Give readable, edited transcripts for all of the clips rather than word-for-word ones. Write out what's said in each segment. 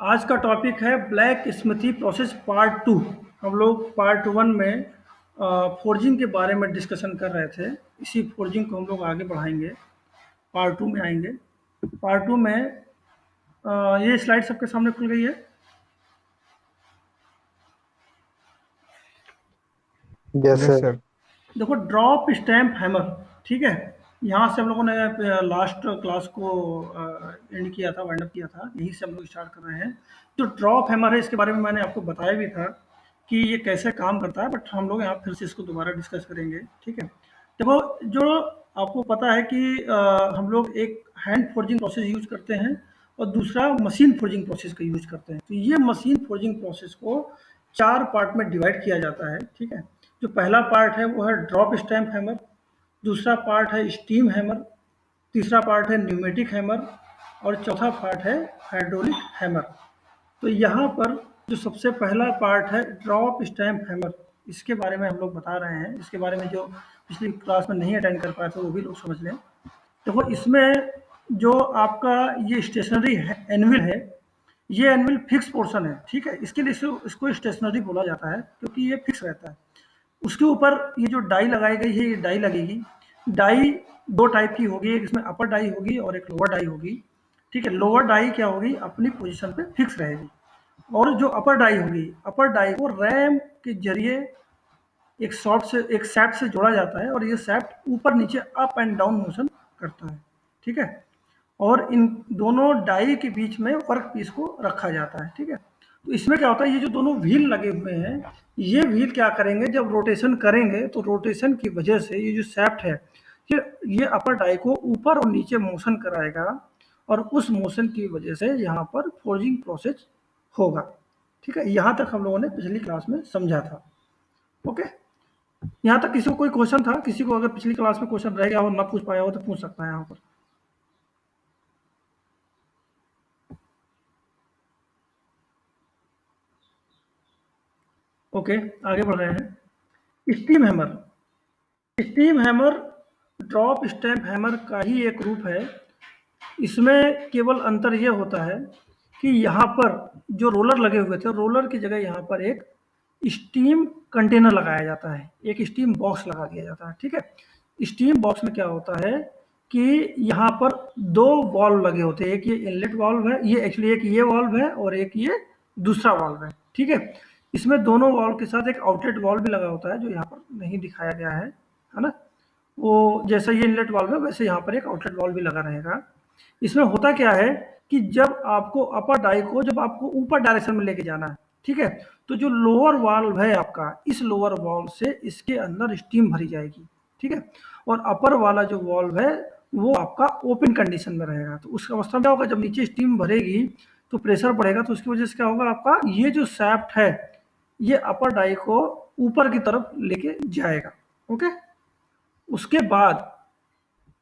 आज का टॉपिक है ब्लैक स्मिथी प्रोसेस पार्ट 2। हम लोग पार्ट 1 में फोर्जिंग के बारे में डिस्कशन कर रहे थे। इसी फोर्जिंग को हम लोग आगे बढ़ाएंगे, पार्ट 2 में आएंगे। पार्ट 2 में ये स्लाइड सबके सामने खुल गई है। Yes sir. देखो, ड्रॉप स्टैम्प हैमर, ठीक है। यहाँ से हम लोगों ने लास्ट क्लास को एंड किया था, वाइंड अप किया था, यहीं से हम लोग स्टार्ट कर रहे हैं। जो ड्रॉप हैमर है, इसके बारे में मैंने आपको बताया भी था कि ये कैसे काम करता है, बट हम लोग यहाँ फिर से इसको दोबारा डिस्कस करेंगे, ठीक है। देखो, जो आपको पता है कि हम लोग एक हैंड फोर्जिंग प्रोसेस यूज करते हैं और दूसरा मशीन फोर्जिंग प्रोसेस का यूज करते हैं। तो ये मशीन फोर्जिंग प्रोसेस को 4 पार्ट में डिवाइड किया जाता है, ठीक है। जो पहला पार्ट है वो है ड्रॉप स्टैम्प हैमर, दूसरा पार्ट है स्टीम हैमर, तीसरा पार्ट है न्यूमेटिक हैमर और चौथा पार्ट है हाइड्रोलिक हैमर। तो यहाँ पर जो सबसे पहला पार्ट है ड्रॉप स्टैम्प हैमर, इसके बारे में हम लोग बता रहे हैं। इसके बारे में जो पिछली क्लास में नहीं अटेंड कर पाए थे वो भी लोग समझ लें। देखो, इसमें जो आपका ये स्टेशनरी एनविल है, ये एनविल फिक्स पोर्शन है, ठीक है। इसके लिए इसको स्टेशनरी बोला जाता है क्योंकि ये फिक्स रहता है। उसके ऊपर ये जो डाई लगाई गई है, ये डाई लगेगी। डाई 2 टाइप की होगी, एक इसमें अपर डाई होगी और एक लोअर डाई होगी, ठीक है। लोअर डाई क्या होगी, अपनी पोजीशन पे फिक्स रहेगी, और जो अपर डाई होगी, अपर डाई को रैम के जरिए एक सैफ्ट से जोड़ा जाता है और ये सैफ्ट ऊपर नीचे अप एंड डाउन मोशन करता है, ठीक है। और इन दोनों डाई के बीच में वर्क पीस को रखा जाता है, ठीक है। तो इसमें क्या होता है, ये जो दोनों व्हील लगे हुए हैं, ये व्हील क्या करेंगे, जब रोटेशन करेंगे तो रोटेशन की वजह से ये जो सैफ्ट है, ये अपर डाई को ऊपर और नीचे मोशन कराएगा और उस मोशन की वजह से यहाँ पर फोर्जिंग प्रोसेस होगा, ठीक है। यहाँ तक हम लोगों ने पिछली क्लास में समझा था, ओके। यहाँ तक किसी को कोई क्वेश्चन था? किसी को अगर पिछली क्लास में क्वेश्चन रह गया हो, ना पूछ पाया हो, तो पूछ सकता है यहाँ पर। ओके, आगे बढ़ रहे हैं। Steam hammer. Steam hammer drop stamp hammer का ही एक रूप है। इसमें केवल अंतर यह होता है कि यहाँ पर जो रोलर लगे हुए थे, रोलर की जगह यहाँ पर एक स्टीम कंटेनर लगाया जाता है, एक स्टीम बॉक्स लगा दिया जाता है, ठीक है। स्टीम बॉक्स में क्या होता है कि यहाँ पर 2 वाल्व लगे होते हैं। एक ये इनलेट वाल्व है, ये एक्चुअली एक ये वाल्व है और एक ये दूसरा वाल्व है, ठीक है। इसमें दोनों वाल्व के साथ एक आउटलेट वाल्व भी लगा होता है, जो यहाँ पर नहीं दिखाया गया है ना। वो जैसा ये इनलेट वाल्व है वैसे यहाँ पर एक आउटलेट वाल्व भी लगा रहेगा। इसमें होता क्या है कि जब आपको अपर डाई को जब आपको ऊपर डायरेक्शन में लेके जाना है, ठीक है, तो जो लोअर वाल्व है आपका, इस लोअर वाल्व से इसके अंदर स्टीम भरी जाएगी, ठीक है। और अपर वाला जो वाल्व है वो आपका ओपन कंडीशन में रहेगा। तो उस अवस्था में क्या होगा, जब नीचे स्टीम भरेगी तो प्रेशर बढ़ेगा, तो उसकी वजह से क्या होगा, आपका ये जो सैफ्ट है ये अपर डाई को ऊपर की तरफ लेके जाएगा, ओके। उसके बाद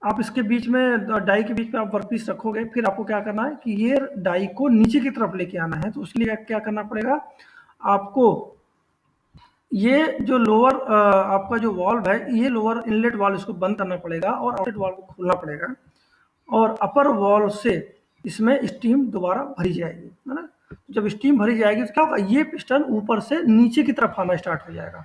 आप इसके बीच में, डाई के बीच में आप वर्कपीस रखोगे, फिर आपको क्या करना है कि ये डाई को नीचे की तरफ लेके आना है। तो उसके लिए क्या करना पड़ेगा आपको, ये जो लोअर आपका जो वाल्व है, ये लोअर इनलेट वाल्व, इसको बंद करना पड़ेगा और आउटलेट वाल्व को खोलना पड़ेगा, और अपर वाल्व से इसमें स्टीम दोबारा भरी जाएगी, है ना। जब स्टीम भरी जाएगी तो क्या होगा, ये पिस्टन ऊपर से नीचे की तरफ आना स्टार्ट हो जाएगा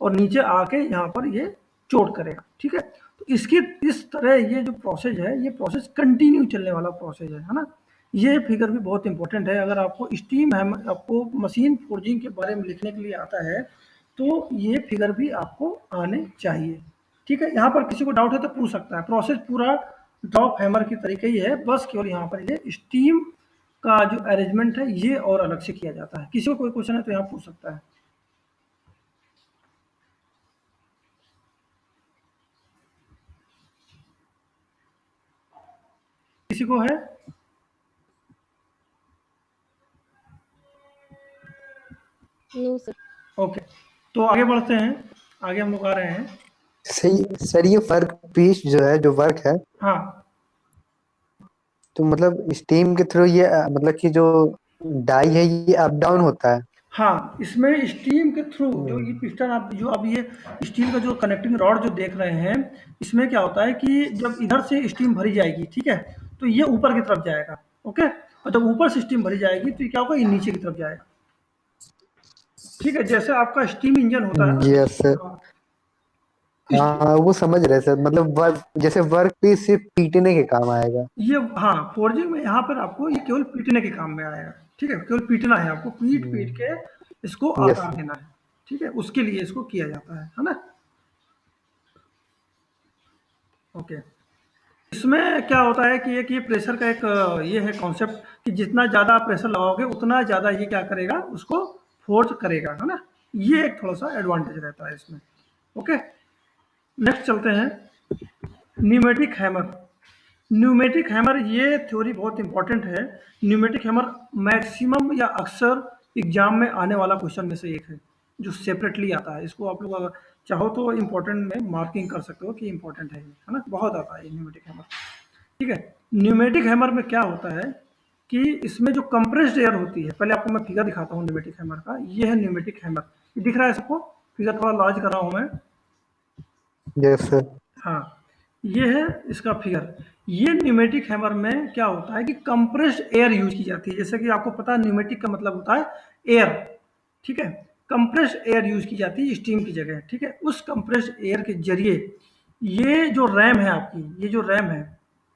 और नीचे आके यहाँ पर ये चोट करेगा, ठीक है। तो इसकी इस तरह ये जो प्रोसेस है, ये प्रोसेस कंटिन्यू चलने वाला प्रोसेस है ना। ये फिगर भी बहुत इंपॉर्टेंट है। अगर आपको स्टीम है, आपको मशीन फोर्जिंग के बारे में लिखने के लिए आता है तो ये फिगर भी आपको आने चाहिए, ठीक है। यहाँ पर किसी को डाउट है तो पूछ सकता है। प्रोसेस पूरा ड्रॉप हैमर की तरीके ही है, बस केवल यहाँ पर ये स्टीम का जो अरेंजमेंट है ये और अलग से किया जाता है। किसी को कोई क्वेश्चन है तो यहाँ पूछ सकता है। किसी को है? No sir. ओके, तो आगे बढ़ते हैं। आगे हम लोग आ रहे हैं। सही सर, ये वर्क पीस जो है, जो वर्क है, हाँ तो मतलब स्टीम के थ्रू ये मतलब कि जो डाई है ये अप डाउन होता है। हाँ, इसमें स्टीम के थ्रू जो ये पिस्टन, आप जो अब ये स्टील का जो कनेक्टिंग रॉड जो देख रहे हैं, इसमें क्या होता है कि जब इधर से स्टीम भरी जाएगी, ठीक है, तो ये ऊपर की तरफ जाएगा, ओके। और जब ऊपर से स्टीम भरी जाएगी तो ये क्या होगा, ये नीचे की तरफ जाएगा, ठीक है। जैसे आपका स्टीम इंजन होता है ना, यस सर। हाँ, हाँ वो समझ रहे सर, मतलब वर्क, जैसे वर्क पीस सिर्फ पीटने के काम आएगा। ये हाँ, फोर्जिंग में यहाँ पर आपको ये केवल पीटने के काम में आएगा, ठीक है। केवल पीटना है आपको, पीट पीट के इसको यस। आकार देना है, ठीक है। उसके लिए इसको किया जाता है ना, ओके। इसमें क्या होता है कि एक ये प्रेशर का एक ये है कॉन्सेप्ट कि जितना ज़्यादा आप प्रेशर लगाओगे उतना ज़्यादा ये क्या करेगा, उसको फोर्स करेगा, है ना। ये एक थोड़ा सा एडवांटेज रहता है इसमें, ओके। नेक्स्ट चलते हैं, न्यूमेटिक हैमर। न्यूमेटिक हैमर ये थ्योरी बहुत इंपॉर्टेंट है। न्यूमेटिक हैमर मैक्सिमम या अक्सर एग्जाम में आने वाला क्वेश्चन में से एक है, जो सेपरेटली आता है। इसको आप लोग अगर चाहो तो इम्पोर्टेंट में मार्किंग कर सकते हो कि इम्पोर्टेंट है ये, है ना। बहुत आता है न्यूमेटिक हैमर, ठीक है। न्यूमेटिक हैमर में क्या होता है कि इसमें जो कंप्रेस्ड एयर होती है, पहले आपको मैं फिगर दिखाता हूँ न्यूमेटिक हैमर का। ये है न्यूमेटिक हैमर, ये दिख रहा है सबको, फिगर थोड़ा लार्ज कर रहा हूँ मैं, यस सर। हाँ। ये है इसका फिगर। ये न्यूमेटिक हैमर में क्या होता है कि कंप्रेस्ड एयर यूज की जाती है। जैसे कि आपको पता है न्यूमेटिक का मतलब होता है एयर, ठीक है। कंप्रेस्ड एयर यूज की जाती है स्टीम की जगह, ठीक है। उस कंप्रेस्ड एयर के जरिए ये जो रैम है आपकी, ये जो रैम है,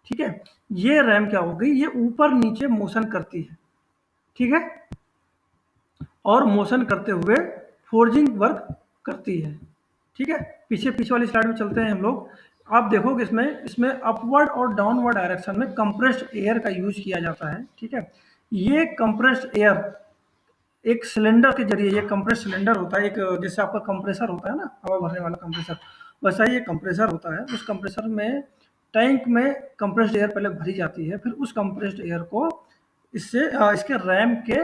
ठीक है, ये रैम क्या हो गई, ये ऊपर नीचे मोशन करती है, ठीक है। और मोशन करते हुए फोर्जिंग वर्क करती है, ठीक है। पीछे पीछे वाली स्लाइड में चलते हैं हम लोग। आप देखोगे इसमें इसमें अपवर्ड और डाउनवर्ड डायरेक्शन में कंप्रेस्ड एयर का यूज किया जाता है, ठीक है। ये कंप्रेस्ड एयर एक सिलेंडर के जरिए, ये कंप्रेस सिलेंडर होता है एक, जैसे आपका कंप्रेसर होता है ना, हवा भरने वाला कंप्रेसर, वैसा ही ये कंप्रेसर होता है। उस कंप्रेसर में टैंक में कंप्रेस्ड एयर पहले भरी जाती है, फिर उस कंप्रेस्ड एयर को इससे इसके रैम के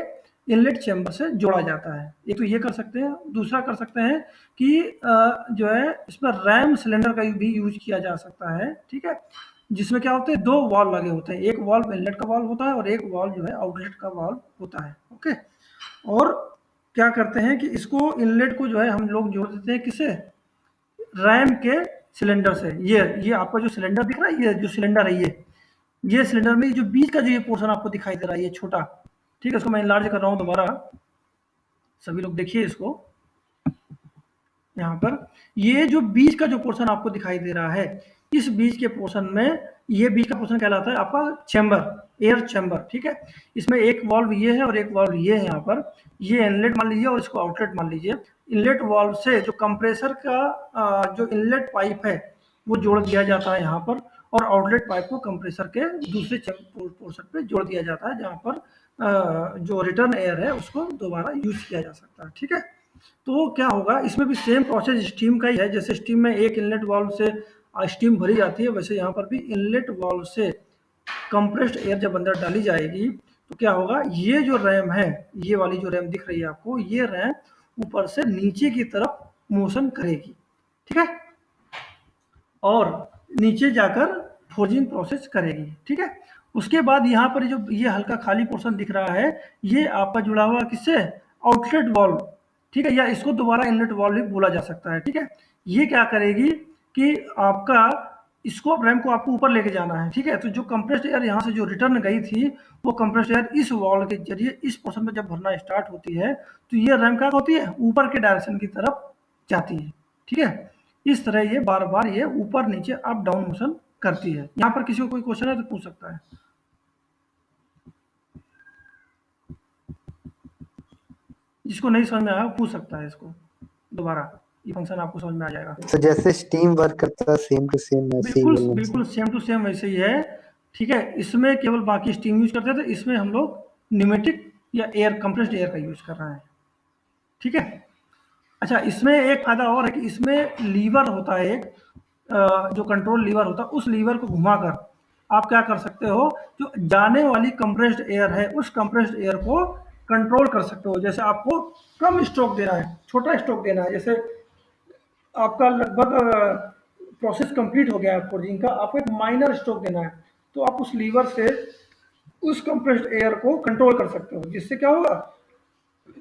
इनलेट चैम्बर से जोड़ा जाता है। एक तो ये कर सकते हैं, दूसरा कर सकते हैं कि जो है इसमें रैम सिलेंडर का भी यूज किया जा सकता है, ठीक है। जिसमें क्या होते हैं, दो वाल्व लगे होते हैं, एक वाल्व इनलेट का वाल्व होता है और एक वाल्व जो है आउटलेट का वाल्व होता है, ओके। और क्या करते हैं कि इसको इनलेट को जो है हम लोग जोड़ देते हैं किससे, रैम के सिलेंडर से। ये आपका जो सिलेंडर दिख रहा है, ये जो सिलेंडर है, ये सिलेंडर में जो बीच का जो ये पोर्शन आपको दिखाई दे रहा है, ये छोटा, ठीक है। इसको मैं इनलार्ज कर रहा हूँ दोबारा, सभी लोग देखिए इसको। यहाँ पर ये जो बीच का जो पोर्शन आपको दिखाई दे रहा है, इस बीच के पोर्शन में, ये बीच का पोर्शन कहलाता है आपका चैम्बर, एयर चैम्बर, ठीक है। इसमें एक वाल्व ये है और एक वाल्व ये है। यहाँ पर ये इनलेट मान लीजिए और इसको आउटलेट मान लीजिए। इनलेट वाल्व से जो कंप्रेसर का जो इनलेट पाइप है वो जोड़ दिया जाता है यहाँ पर, और आउटलेट पाइप को कंप्रेसर के दूसरे पोर्शन पे जोड़ दिया जाता है, जहाँ पर जो रिटर्न एयर है उसको दोबारा यूज किया जा सकता है, ठीक है। तो क्या होगा, इसमें भी सेम प्रोसेस स्टीम का ही है। जैसे स्टीम में एक इनलेट वाल्व से स्टीम भरी जाती है, वैसे यहाँ पर भी इनलेट वाल्व से कंप्रेस्ड एयर जब अंदर डाली जाएगी तो क्या होगा, ये जो रैम है, ये वाली जो रैम दिख रही है आपको, ये रैम ऊपर से नीचे की तरफ मोशन करेगी, ठीक है, और नीचे जाकर फोर्जिंग प्रोसेस करेगी, ठीक है। उसके बाद यहाँ पर जो ये हल्का खाली पोर्शन दिख रहा है, ये आपका जुड़ा हुआ किससे, आउटलेट वाल्व, ठीक है, या इसको दोबारा इनलेट वाल्व भी बोला जा सकता है, ठीक है। ये क्या करेगी कि आपका इसको रैम को आपको ऊपर लेके जाना है, ठीक है। तो जो कंप्रेस्ड एयर यहाँ से जो रिटर्न गई थी, वो कंप्रेस्ड एयर इस वाल्व के जरिए इस पोर्शन में जब भरना स्टार्ट होती है तो ये रैम क्या होती है, ऊपर के डायरेक्शन की तरफ जाती है, ठीक है। इस तरह ये बार बार ये ऊपर नीचे अप डाउन मोशन करती है। यहाँ पर किसी को कोई क्वेश्चन है तो पूछ सकता है, जिसको नहीं समझ में आया वो पूछ सकता है इसको दोबारा, ये फंक्शन आपको समझ में आ जाएगा। तो जैसे स्टीम वर्क करता है सेम टू सेम वैसे ही बिल्कुल बोलना चाहिए। बिल्कुल सेम टू सेम वैसे ही है, ठीक है। इसमें केवल बाकी स्टीम यूज करते थे, इसमें हम लोग न्यूमेटिक या एयर कंप्रेस्ड एयर का यूज कर रहे हैं, ठीक है। अच्छा, इसमें एक फायदा और है कि इसमें लीवर होता है एक, जो कंट्रोल लीवर होता है, उस लीवर को घुमाकर आप क्या कर सकते हो, जो जाने वाली कंप्रेस्ड एयर है उस कंप्रेस्ड एयर को कंट्रोल कर सकते हो। जैसे आपको कम स्ट्रोक देना है, छोटा स्ट्रोक देना है, जैसे आपका लगभग प्रोसेस कंप्लीट हो गया है फोर्जिंग का, आपको एक माइनर स्ट्रोक देना है, तो आप उस लीवर से उस कंप्रेस्ड एयर को कंट्रोल कर सकते हो, जिससे क्या होगा,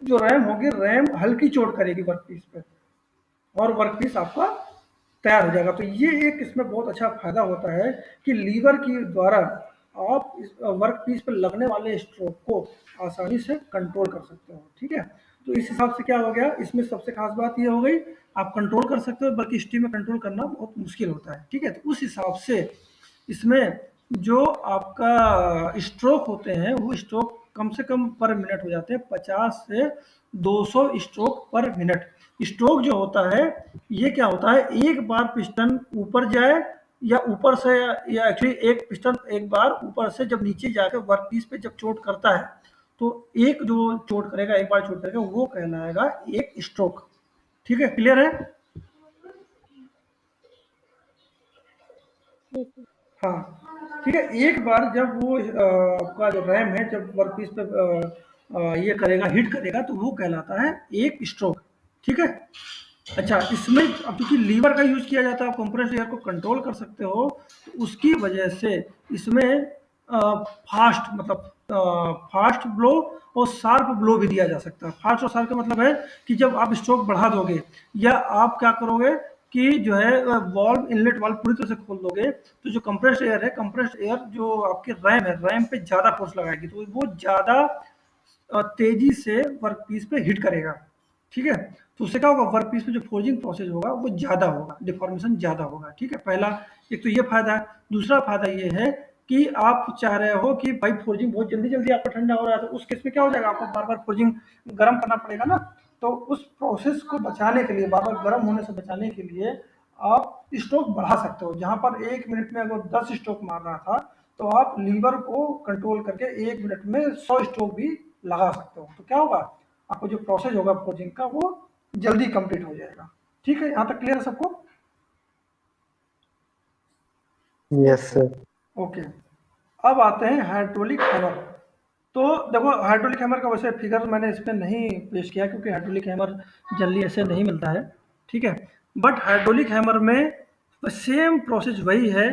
जो रैम होगी, रैम हल्की चोट करेगी वर्कपीस पे और वर्कपीस आपका तैयार हो जाएगा। तो ये एक इसमें बहुत अच्छा फायदा होता है कि लीवर के द्वारा आप इस वर्क पीस पर लगने वाले स्ट्रोक को आसानी से कंट्रोल कर सकते हो। ठीक है, तो इस हिसाब से क्या हो गया, इसमें सबसे खास बात ये हो गई, आप कंट्रोल कर सकते हो, बल्कि स्टीम में कंट्रोल करना बहुत मुश्किल होता है। ठीक है, तो उस हिसाब से इसमें जो आपका स्ट्रोक होते हैं वो स्ट्रोक कम से कम पर मिनट हो जाते हैं 50 से 200 स्ट्रोक पर मिनट। स्ट्रोक जो होता है ये क्या होता है, एक बार पिस्टन ऊपर जाए या ऊपर से, या एक्चुअली एक पिस्टन एक बार ऊपर से जब नीचे जाकर वर्कपीस पे जब चोट करता है, तो एक जो चोट करेगा, एक बार चोट करेगा, वो कहलाएगा एक स्ट्रोक। ठीक है, क्लियर है? Yes, sir. हाँ, ठीक है। एक बार जब वो आपका जो रैम है जब वर्कपीस पे ये करेगा, हिट करेगा, तो वो कहलाता है एक स्ट्रोक। ठीक है। अच्छा, इसमें अब क्योंकि लीवर का यूज किया जाता है, आप कंप्रेस्ड एयर को कंट्रोल कर सकते हो, तो उसकी वजह से इसमें फास्ट, मतलब फास्ट ब्लो और शार्प ब्लो भी दिया जा सकता है। फास्ट और शार्प का मतलब है कि जब आप स्ट्रोक बढ़ा दोगे, या आप क्या करोगे कि जो है वॉल्व, इनलेट वाल्व पूरी तरह से खोल दोगे, तो जो कंप्रेस्ड एयर है, कंप्रेस्ड एयर जो आपके रैम है, रैम पे ज़्यादा फोर्स लगाएगी, तो वो ज़्यादा तेजी से वर्कपीस पे हिट करेगा। ठीक है, तो उससे क्या होगा, वर्कपीस पे जो फोर्जिंग प्रोसेस होगा वो ज़्यादा होगा, डिफॉर्मेशन ज़्यादा होगा। ठीक है, पहला एक तो ये फायदा है। दूसरा फायदा ये है कि आप चाह रहे हो कि भाई फोर्जिंग बहुत जल्दी जल्दी आपका ठंडा हो रहा है, तो उस केस में क्या हो जाएगा, आपको बार बार फोर्जिंग गर्म करना पड़ेगा ना। तो उस प्रोसेस को बचाने के लिए, बार बार गर्म होने से बचाने के लिए आप स्ट्रोक बढ़ा सकते हो। जहां पर 1 मिनट में अगर 10 स्ट्रोक मार रहा था, तो आप लीवर को कंट्रोल करके 1 मिनट में 100 स्ट्रोक भी लगा सकते हो। तो क्या होगा, आपको जो प्रोसेस होगा फोर्जिंग का वो जल्दी कंप्लीट हो जाएगा। ठीक है, यहाँ तक क्लियर है सबको? Yes sir. ओके, अब आते हैं हाइड्रोलिक हैमर। तो देखो, हाइड्रोलिक हैमर का वैसे फिगर मैंने इस पर नहीं पेश किया, क्योंकि हाइड्रोलिक हैमर जल्दी ऐसे नहीं मिलता है। ठीक है, बट हाइड्रोलिक हैमर में सेम प्रोसेस वही है।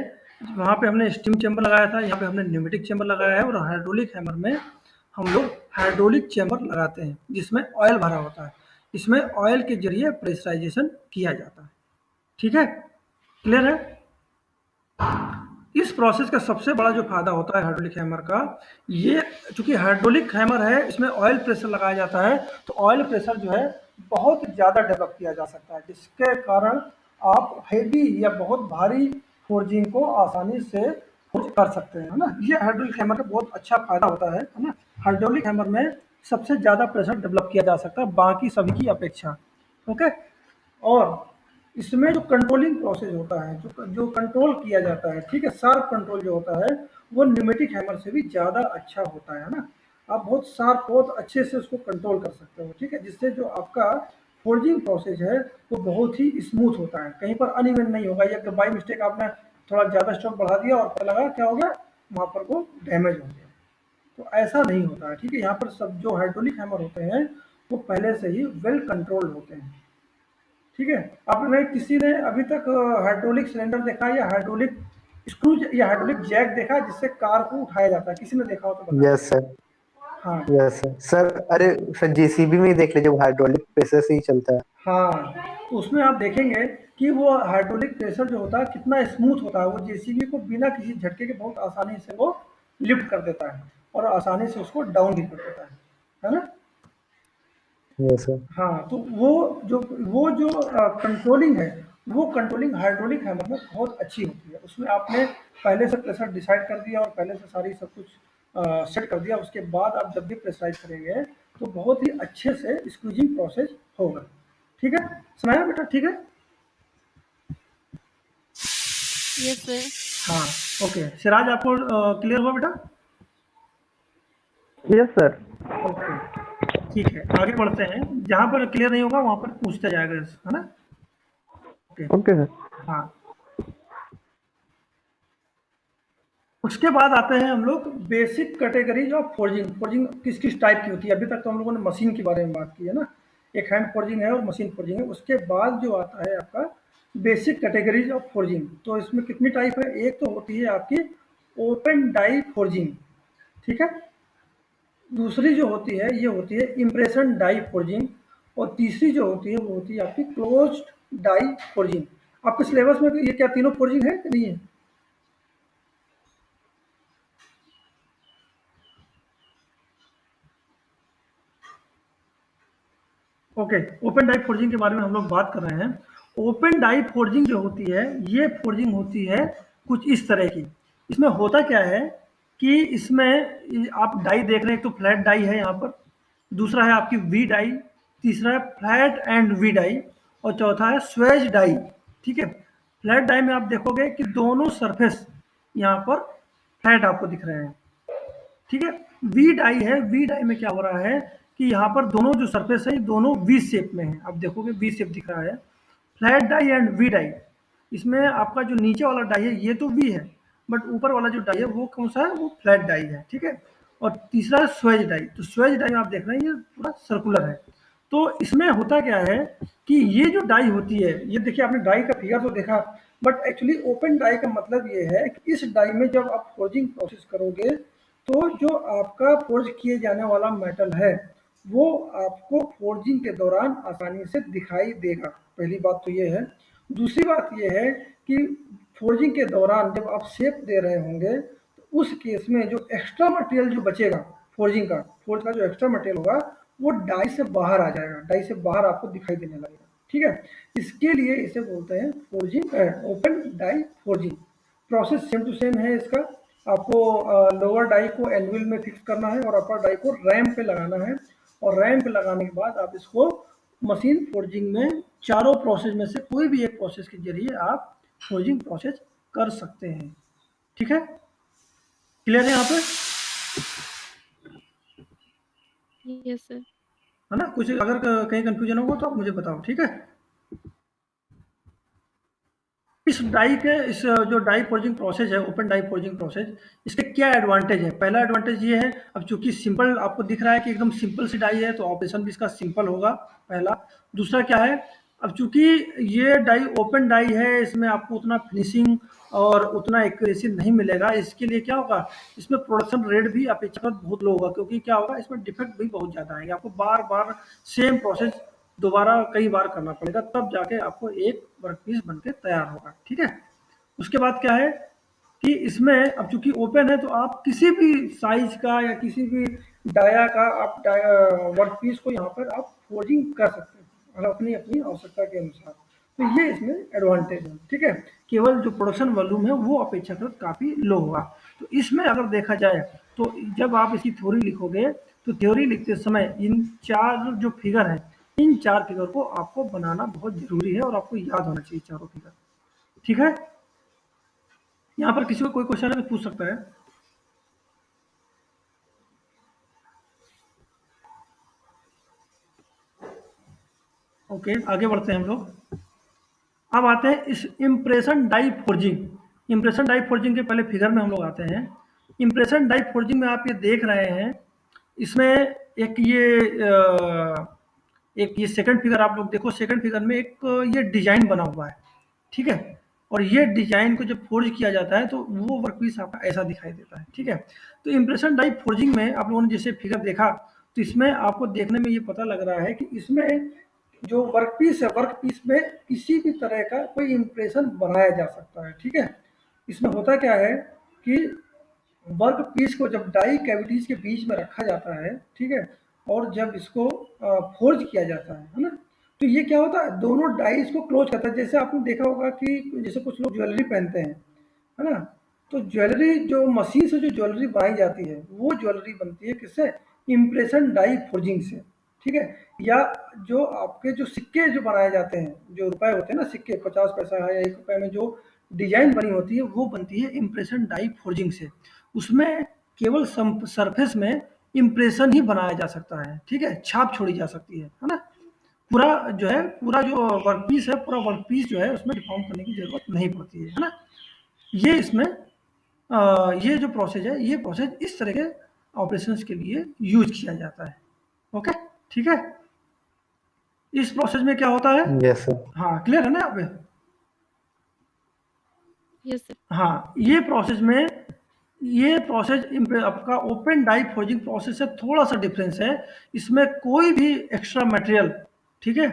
वहाँ पे हमने स्टीम चैम्बर लगाया था, यहाँ पे हमने न्यूमेटिक चैम्बर लगाया है, और हाइड्रोलिक हैमर में हम लोग हाइड्रोलिक चैम्बर लगाते हैं जिसमें ऑयल भरा होता है। इसमें ऑयल के जरिए प्रेशराइजेशन किया जाता है। ठीक है, क्लियर है? इस प्रोसेस का सबसे बड़ा जो फायदा होता है हाइड्रोलिक हैमर का, ये चूंकि हाइड्रोलिक हैमर है, इसमें ऑयल प्रेशर लगाया जाता है, तो ऑयल प्रेशर जो है बहुत ज़्यादा डेवलप किया जा सकता है, जिसके कारण आप हेवी या बहुत भारी फोर्जिंग को आसानी से फोर्ज कर सकते हैं, है ना। ये हाइड्रोलिक हैमर का बहुत अच्छा फायदा होता है ना। हाइड्रोलिक हैमर में सबसे ज़्यादा प्रेशर डेवलप किया जा सकता है बाकी सभी की अपेक्षा। ओके, और इसमें जो कंट्रोलिंग प्रोसेस होता है, जो जो कंट्रोल किया जाता है, ठीक है, शार्प कंट्रोल जो होता है, वो न्यूमेटिक हैमर से भी ज़्यादा अच्छा होता है ना। आप बहुत शार्प, बहुत अच्छे से उसको कंट्रोल कर सकते हो। ठीक है, जिससे जो आपका फोर्जिंग प्रोसेस है वो बहुत ही स्मूथ होता है, कहीं पर अनइवन नहीं होगा, या बाई मिस्टेक आपने थोड़ा ज़्यादा स्ट्रोक बढ़ा दिया और पता लगा क्या हो गया, वहाँ पर वो डैमेज हो गया। तो ऐसा नहीं होता है। ठीक है, यहाँ पर सब जो हाइड्रोलिक हैमर होते हैं वो पहले से ही वेल कंट्रोल्ड होते हैं। ठीक है, आपने किसी ने अभी तक हाइड्रोलिक सिलेंडर देखा, या हाइड्रोलिक स्क्रू, या हाइड्रोलिक जैक देखा जिससे कार को उठाया जाता है? किसी ने देखा हो तो बताना। Yes sir. हाँ, यस सर। सर अरे सर, जेसीबी में ही देख लीजिए, वो हाइड्रोलिक प्रेशर से ही चलता है। हाँ, तो उसमें आप देखेंगे कि वो हाइड्रोलिक प्रेशर जो होता है कितना स्मूथ होता है, वो जेसीबी को बिना किसी झटके के बहुत आसानी से वो लिफ्ट कर देता है, और आसानी से उसको डाउन भी कर देता है ना। Yes sir. हाँ, तो वो जो कंट्रोलिंग है, वो कंट्रोलिंग हाइड्रोलिक हैमर में बहुत अच्छी होती है। उसमें आपने पहले से प्रेशर डिसाइड कर दिया, और पहले से सारी सब कुछ सेट कर दिया, उसके बाद आप जब भी प्रेशराइज करेंगे तो बहुत ही अच्छे से स्क्वीजिंग प्रोसेस होगा। ठीक है, सुनाया बेटा? ठीक है। Yes, sir. हाँ, ओके, सिराज आपको क्लियर हुआ बेटा? Yes sir. ओके, ठीक है, आगे बढ़ते हैं। जहाँ पर क्लियर नहीं होगा वहाँ पर पूछते जाएगा, है ना। Okay, okay sir. हाँ, उसके बाद आते हैं हम लोग basic categories of forging. Forging किस किस टाइप की होती है? अभी तक तो हम लोगों ने मशीन के बारे में बात की है ना, एक हैंड फोर्जिंग है और मशीन फोर्जिंग है। उसके बाद जो आता है आपका बेसिक कैटेगरीज ऑफ फोर्जिंग, तो इसमें कितनी टाइप है? एक तो होती है आपकी ओपन डाई फोर्जिंग, ठीक है। दूसरी जो होती है ये होती है इम्प्रेशन डाई फोर्जिंग, और तीसरी जो होती है वो होती है आपकी क्लोज्ड डाई फोर्जिंग। आपके सिलेबस में ये क्या तीनों फोर्जिंग है कि नहीं है? ओके, ओपन डाई फोर्जिंग के बारे में हम लोग बात कर रहे हैं। ओपन डाई फोर्जिंग जो होती है, ये फोर्जिंग होती है कुछ इस तरह की। इसमें होता क्या है कि इसमें आप डाई देख रहे हैं, एक तो फ्लैट डाई है यहाँ पर, दूसरा है आपकी वी डाई, तीसरा है फ्लैट एंड वी डाई, और चौथा है स्वेज डाई। ठीक है, फ्लैट डाई में आप देखोगे कि दोनों सरफेस यहाँ पर फ्लैट आपको दिख रहे हैं। ठीक है, वी डाई है, वी डाई में क्या हो रहा है कि यहाँ पर दोनों जो सरफेस है दोनों वी शेप में है। आप देखोगे वी शेप दिख रहा है। Flat die and V die, इसमें आपका जो नीचे वाला डाई है ये तो वी है, बट ऊपर वाला जो डाई है वो कौन सा है, वो फ्लैट डाई है। ठीक है, और तीसरा है स्वेज डाई। तो स्वेज डाई में आप देख रहे हैं ये पूरा सर्कुलर है। तो इसमें होता क्या है कि ये जो डाई होती है, ये देखिए आपने डाई का फिगर तो देखा, बट एक्चुअली ओपन डाई का मतलब ये है कि इस डाई में जब आप फोर्जिंग प्रोसेस करोगे तो जो आपका फोर्ज किए जाने वाला मेटल है वो आपको फोर्जिंग के दौरान आसानी से दिखाई देगा। पहली बात तो ये है। दूसरी बात ये है कि फोर्जिंग के दौरान जब आप शेप दे रहे होंगे तो उस केस में जो एक्स्ट्रा मटेरियल जो बचेगा फोर्ज का जो एक्स्ट्रा मटेरियल होगा वो डाई से बाहर आ जाएगा, डाई से बाहर आपको दिखाई देने लगेगा। ठीक है, इसके लिए इसे बोलते हैं forging, open die forging. Process same to same है इसका। आपको लोअर डाई को एनविल में फिक्स करना है और अपर डाई को रैम पे लगाना है, और रैम पे लगाने के बाद आप इसको मशीन फोर्जिंग में चारों प्रोसेस में से कोई भी एक प्रोसेस के जरिए आप फोर्जिंग प्रोसेस कर सकते हैं। ठीक है, क्लियर है यहाँ पे? Yes sir. है ना? कुछ अगर कहीं कंफ्यूजन होगा तो आप मुझे बताओ। ठीक है, इस डाई के इस जो डाई फोर्जिंग प्रोसेस है, ओपन डाई फोर्जिंग प्रोसेस, इसके क्या एडवांटेज है? पहला एडवांटेज ये है, अब चूंकि सिंपल आपको दिख रहा है कि एकदम सिंपल सी डाई है तो ऑपरेशन भी इसका सिंपल होगा, पहला। दूसरा क्या है, अब चूंकि ये डाई ओपन डाई है, इसमें आपको उतना फिनिशिंग और उतना एक्यूरेसी नहीं मिलेगा। इसके लिए क्या होगा, इसमें प्रोडक्शन रेट भी अपेक्षाकृत बहुत लो होगा, क्योंकि क्या होगा इसमें डिफेक्ट भी बहुत ज़्यादा आएंगे। आपको बार बार सेम प्रोसेस दोबारा कई बार करना पड़ेगा, तब जाके आपको एक वर्क पीस बन के तैयार होगा। ठीक है, उसके बाद क्या है कि इसमें अब चूंकि ओपन है तो आप किसी भी साइज का या किसी भी डाया का आप वर्क पीस को यहाँ पर आप फोर्जिंग कर सकते हैं और अपनी अपनी आवश्यकता के अनुसार। तो ये इसमें एडवांटेज है। ठीक है, केवल जो प्रोडक्शन वॉल्यूम है वो अपेक्षाकृत काफ़ी लो होगा। तो इसमें अगर देखा जाए तो जब आप इसकी थ्योरी लिखोगे तो थ्योरी लिखते समय इन चार जो फिगर है, इन चार फिगर को आपको बनाना बहुत जरूरी है और आपको याद होना चाहिए चारों फिगर। ठीक है, यहाँ पर किसी को कोई क्वेश्चन है तो पूछ सकता है। ओके, आगे बढ़ते हैं हम लोग। अब आते हैं इस impression die forging. Impression die forging के पहले फिगर में हम लोग आते हैं। इम्प्रेशन डाई फोर्जिंग में आप ये देख रहे हैं, इसमें एक ये सेकंड फिगर आप लोग देखो। सेकंड फिगर में एक ये डिजाइन बना हुआ है। ठीक है, और ये डिजाइन को जब फोर्ज किया जाता है तो वो वर्कपीस आपका ऐसा दिखाई देता है। ठीक है, तो इम्प्रेशन डाई फोर्जिंग में आप लोगों ने जैसे फिगर देखा तो इसमें आपको देखने में ये पता लग रहा है कि इसमें जो वर्कपीस है, वर्कपीस में किसी भी तरह का कोई इम्प्रेशन बनाया जा सकता है। ठीक है, इसमें होता क्या है कि वर्क पीस को जब डाई कैविटीज के बीच में रखा जाता है, ठीक है, और जब इसको फोर्ज किया जाता है ना, तो ये क्या होता है, दोनों डाइस को क्लोज करता है। जैसे आपने देखा होगा कि जैसे कुछ लोग ज्वेलरी पहनते हैं, है ना, तो ज्वेलरी जो मशीन से जो ज्वेलरी बनाई जाती है वो ज्वेलरी बनती है किससे, इम्प्रेशन डाई फोर्जिंग से। ठीक है, या जो आपके जो सिक्के जो बनाए जाते हैं, जो रुपए होते हैं ना, सिक्के 50 पैसा है या 1 रुपए में जो डिजाइन बनी होती है वो बनती है इम्प्रेशन डाई फोर्जिंग से। उसमें केवल सरफेस में इम्प्रेशन ही बनाया जा सकता है। ठीक है, छाप छोड़ी जा सकती है ना। पूरा जो है, पूरा जो वर्क पीस है, पूरा वर्क पीस जो है उसमें डिफॉर्म करने की जरूरत नहीं पड़ती है ना। ये इसमें ये जो प्रोसेस है, ये प्रोसेस इस तरह के ऑपरेशंस के लिए यूज किया जाता है। ओके, ठीक है, इस प्रोसेस में क्या होता है, यस सर। हाँ क्लियर है ना यहाँ पे? Yes sir. हाँ, ये प्रोसेस आपका ओपन डाई फोर्जिंग प्रोसेस से थोड़ा सा डिफरेंस है। इसमें कोई भी एक्स्ट्रा मटेरियल, ठीक है,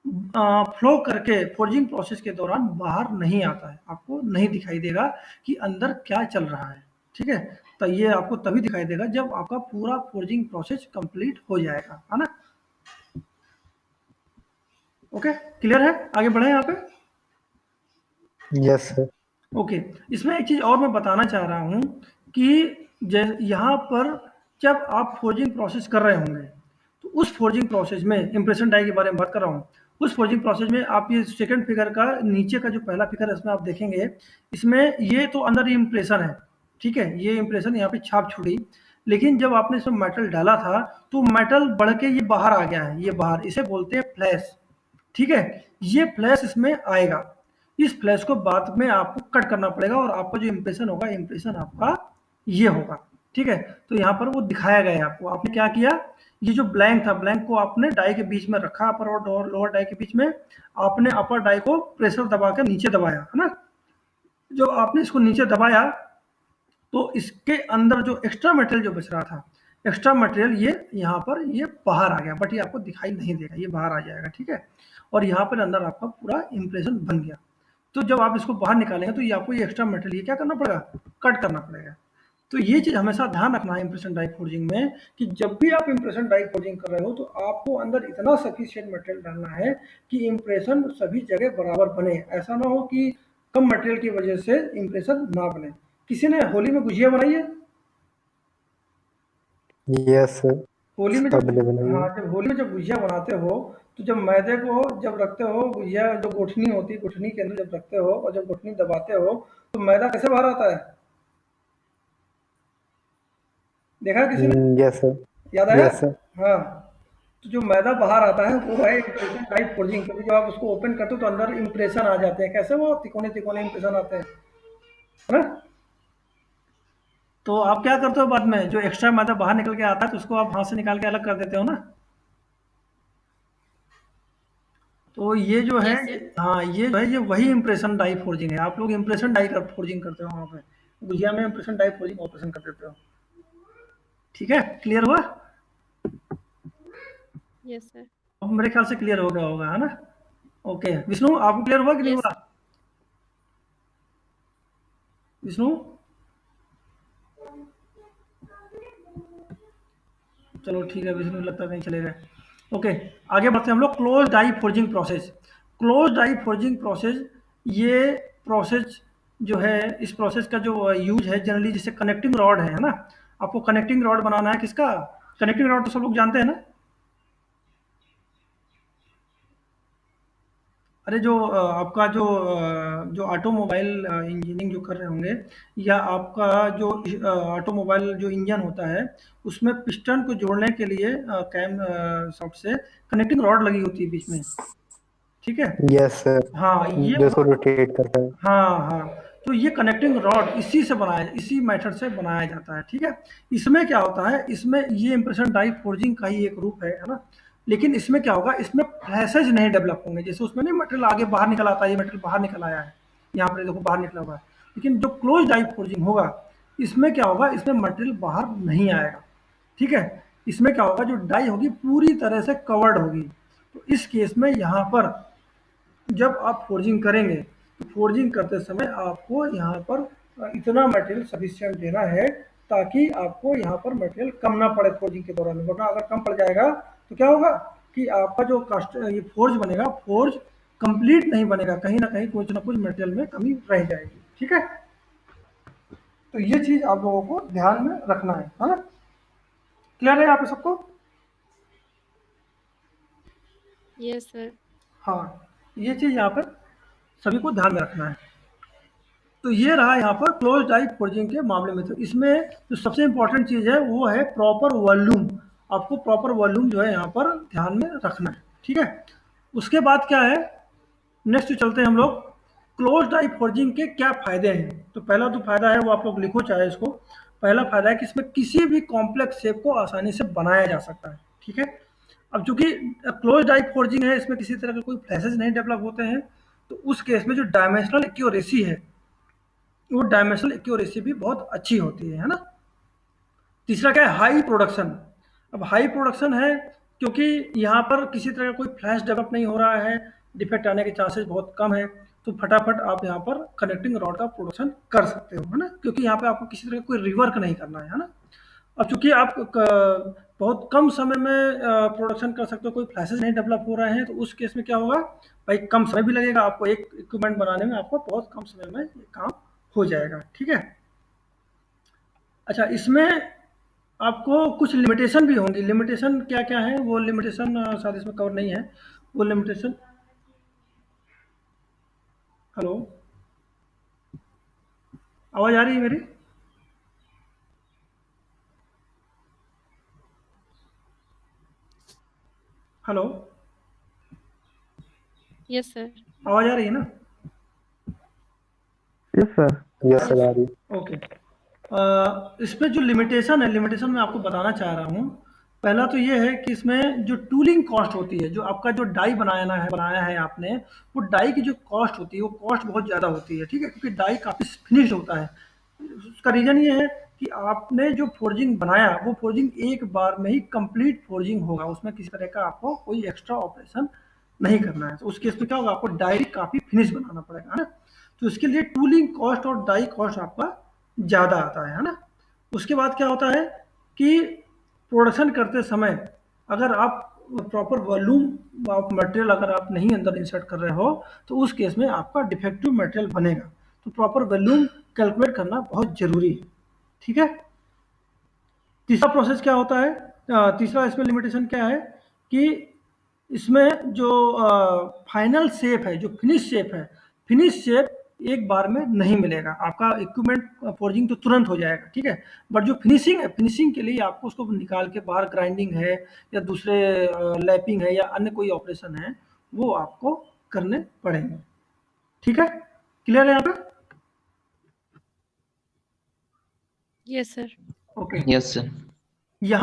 फ्लो करके फोर्जिंग प्रोसेस के दौरान बाहर नहीं आता है, आपको नहीं दिखाई देगा कि अंदर क्या चल रहा है। ठीक है, तो ये आपको तभी दिखाई देगा जब आपका पूरा फोर्जिंग प्रोसेस कंप्लीट हो जाएगा, है ना। ओके, क्लियर है? आगे बढ़े यहाँ पे। Yes sir. ओके, इसमें एक चीज़ और मैं बताना चाह रहा हूँ कि यहाँ पर जब आप फोर्जिंग प्रोसेस कर रहे होंगे, तो उस फोर्जिंग प्रोसेस में इम्प्रेशन डाई के बारे में बात कर रहा हूँ। उस फोर्जिंग प्रोसेस में आप ये सेकंड फिगर का नीचे का जो पहला फिगर है, इसमें आप देखेंगे, इसमें ये तो अंदर इम्प्रेशन है, ठीक है, ये इम्प्रेशन यहाँ पे छाप छुड़ी, लेकिन जब आपने इसमें मेटल डाला था, तो मेटल बढ़ के ये बाहर आ गया है, ये बाहर, इसे बोलते हैं फ्लैश, ठीक है। ये फ्लैश इसमें आएगा, इस फ्लैश को बाद में आपको कट करना पड़ेगा और आपका जो इम्प्रेशन होगा, इम्प्रेशन आपका ये होगा, ठीक है। तो यहाँ पर वो दिखाया गया है आपको। आपने क्या किया, ये जो ब्लैंक था, ब्लैंक को आपने डाई के बीच में रखा, अपर और लोअर डाई के बीच में, आपने अपर डाई को प्रेशर दबा कर नीचे दबाया, है ना। जब आपने इसको नीचे दबाया, तो इसके अंदर जो एक्स्ट्रा मटेरियल जो बच रहा था, एक्स्ट्रा मटेरियल ये यहाँ पर ये बाहर आ गया, बट ये आपको दिखाई नहीं देगा, ये बाहर आ जाएगा, ठीक है। और यहाँ पर अंदर आपका पूरा इम्प्रेशन बन गया। तो जब आप इसको बाहर निकालेंगे, तो ये आपको ये एक्स्ट्रा मटेरियल ये क्या करना पड़ेगा, कट करना पड़ेगा। तो ये चीज़ हमेशा ध्यान रखना है इम्प्रेशन डाई फोर्जिंग में, कि जब भी आप इम्प्रेशन डाई फोर्जिंग कर रहे हो, तो आपको अंदर इतना सफिशिएंट मटेरियल डालना है कि इम्प्रेशन सभी जगह बराबर बने। ऐसा ना हो कि कम मटेरियल की वजह से इम्प्रेशन ना बने। किसी ने होली में गुजिया बनाई है? Yes sir. होली में सबने जब, बनाई है। हाँ, जब होली में जब गुजिया बनाते हो, तो जब मैदे को जब रखते हो, गुजिया जो गुठनी होती है, गुठनी के अंदर जब रखते हो और जब गुठनी दबाते हो, तो मैदा कैसे बाहर आता है? देखा है किसी ने? Yes sir. याद आया? Yes sir. हाँ। तो जो मैदा बाहर आता है, वो है इम्प्रेशन टाइप फोर्जिंग, क्योंकि जब आप उसको ओपन करते हो, तो अंदर इम्प्रेशन आ जाते हैं। कैसे? वो तिकोने तिकोने इम्प्रेशन आते हैं, है ना। तो आप क्या करते हो बाद में, जो एक्स्ट्रा मैदा बाहर निकल के आता है, तो उसको आप हाथ से निकाल के अलग कर देते हो ना। तो ये जो है, यस सर। हाँ, ये जो है, ये वही इम्प्रेशन डाई फोर्जिंग है। आप लोग इम्प्रेशन डाई कर फोर्जिंग करते हो वहाँ पे, गुजिया में इम्प्रेशन डाई फोर्जिंग ऑपरेशन कर देते हो, ठीक है। क्लियर हुआ? Yes sir. अब मेरे ख्याल से क्लियर हो गया होगा, है ना। ओके, विष्णु, आपको क्लियर हुआ कि नहीं यस हुआ? विष्णु, चलो ठीक है, विष्णु लगता है कहीं चले गए। ओके, आगे बढ़ते हैं हम लोग। Close die forging process. Close die forging process, ये प्रोसेस जो है, इस प्रोसेस का जो यूज है जनरली, जैसे कनेक्टिंग रॉड है ना, आपको कनेक्टिंग रॉड बनाना है, किसका? कनेक्टिंग रॉड तो सब लोग जानते हैं ना। अरे जो आपका जो ऑटोमोबाइल इंजीनियरिंग जो कर रहे होंगे, या आपका जो ऑटोमोबाइल जो इंजन होता है, उसमें पिस्टन को जोड़ने के लिए कैम सॉफ्ट से कनेक्टिंग रॉड लगी होती है बीच में, ठीक है। Yes sir. हाँ, ये जो उसको रोटेट करता है। हाँ, हाँ। तो ये कनेक्टिंग रॉड इसी मेथड से बनाया जाता है, ठीक है। इसमें क्या होता है, इसमें ये इम्प्रेशन डाई फोर्जिंग का ही एक रूप है ना। लेकिन इसमें क्या होगा, इसमें फ्लैशेज नहीं डेवलप होंगे, जैसे उसमें नहीं मटेरियल आगे बाहर निकल आता है, ये मटेरियल बाहर निकल आया है, यहाँ पर देखो बाहर निकला हुआ है। लेकिन जो क्लोज डाई फोर्जिंग होगा, इसमें क्या होगा, इसमें मटेरियल बाहर नहीं आएगा, ठीक है। इसमें क्या होगा, जो डाई होगी पूरी तरह से कवर्ड होगी। तो इस केस में यहाँ पर जब आप फोर्जिंग करेंगे, तो फोर्जिंग करते समय आपको यहाँ पर इतना मटेरियल सफिशिएंट देना है, ताकि आपको यहाँ पर मटेरियल कम ना पड़े फोर्जिंग के दौरान। वरना अगर कम पड़ जाएगा, तो क्या होगा कि आपका जो कास्ट ये फोर्ज बनेगा, फोर्ज कंप्लीट नहीं बनेगा, कहीं ना कहीं कुछ ना कुछ मटेरियल में कमी रह जाएगी, ठीक है। तो ये चीज़ आप लोगों को ध्यान में रखना है ना। क्लियर है आप सबको? Yes sir. हाँ, ये चीज़ यहाँ पर सभी को ध्यान में रखना है। तो ये रहा यहाँ पर क्लोज डाई फोर्जिंग के मामले में। तो इसमें जो सबसे इंपॉर्टेंट चीज़ है, वो है प्रॉपर वॉल्यूम। आपको प्रॉपर वॉल्यूम जो है यहाँ पर ध्यान में रखना है, ठीक है। उसके बाद क्या है, नेक्स्ट चलते हैं हम लोग। क्लोज डाई फोर्जिंग के क्या फ़ायदे हैं? तो पहला जो फ़ायदा है, वो आप लोग लिखो चाहे इसको। पहला फ़ायदा है कि इसमें किसी भी कॉम्प्लेक्स शेप को आसानी से बनाया जा सकता है, ठीक है। अब चूंकि क्लोज डाई फोर्जिंग है, इसमें किसी तरह के कोई फ्लैशेज नहीं डेवलप होते हैं, तो उस केस में जो डायमेंशनल एक्यूरेसी है, वो डायमेंशनल एक्यूरेसी भी बहुत अच्छी होती है ना। तीसरा क्या है, हाई प्रोडक्शन। अब हाई प्रोडक्शन है, क्योंकि यहाँ पर किसी तरह का कोई फ्लैश डेवलप नहीं हो रहा है, डिफेक्ट आने के चांसेस बहुत कम है। तो फटाफट आप यहाँ पर कनेक्टिंग रॉड का प्रोडक्शन कर सकते हो, है ना, क्योंकि यहाँ पे आपको किसी तरह का कोई रिवर्क नहीं करना है ना। अब चूंकि आप बहुत कम समय में प्रोडक्शन कर सकते हो, कोई फ्लैशेस नहीं डेवलप हो रहे हैं, तो उस केस में क्या होगा भाई, कम समय भी लगेगा आपको, एक इक्विपमेंट बनाने में आपको बहुत कम समय में ये काम हो जाएगा। ठीक है। अच्छा, इसमें आपको कुछ लिमिटेशन भी होंगी। लिमिटेशन क्या क्या है, वो लिमिटेशन शायद इसमें कवर नहीं है। वो लिमिटेशन, हेलो, आवाज़ आ रही है मेरी? Hello, yes sir. आवाज़ आ रही है ना? Yes sir. Yes yes sir, आ सर। रही। ओके। इसमें जो लिमिटेशन है, लिमिटेशन मैं आपको बताना चाह रहा हूँ। पहला तो ये है कि इसमें जो टूलिंग कॉस्ट होती है, जो आपका जो डाई बनाया है आपने, वो डाई की जो कॉस्ट होती है वो कॉस्ट बहुत ज़्यादा होती है। ठीक है, क्योंकि डाई काफ़ी फिनिश्ड होता है। उसका रीज़न ये है कि आपने जो फोर्जिंग बनाया, वो फोर्जिंग एक बार में ही कंप्लीट फोर्जिंग होगा, उसमें किसी तरह का आपको कोई एक्स्ट्रा ऑपरेशन नहीं करना है। तो उस केस में क्या होगा, आपको डाई काफ़ी फिनिश बनाना पड़ेगा, है ना? तो इसके लिए टूलिंग कॉस्ट और डाई कॉस्ट आपका ज़्यादा आता है ना? उसके बाद क्या होता है कि प्रोडक्शन करते समय अगर आप प्रॉपर वॉल्यूम ऑफ मटेरियल अगर आप नहीं अंदर इंसर्ट कर रहे हो, तो उस केस में आपका डिफेक्टिव मटेरियल बनेगा। तो प्रॉपर वॉल्यूम कैलकुलेट करना बहुत ज़रूरी है। ठीक है। तीसरा प्रोसेस क्या होता है, तीसरा इसमें लिमिटेशन क्या है कि इसमें जो फाइनल शेप है, जो फिनिश शेप है, फिनिश शेप एक बार में नहीं मिलेगा। आपका इक्विपमेंट फोर्जिंग तो तुरंत हो जाएगा, ठीक है, बट जो फिनिशिंग है, फिनिशिंग के लिए आपको उसको निकाल के बाहर ग्राइंडिंग है या दूसरे लैपिंग है या अन्य कोई ऑपरेशन है, वो आपको करने पड़ेंगे। ठीक है, क्लियर है यहाँ पे? Yes sir. Okay. Yes sir. यहाँ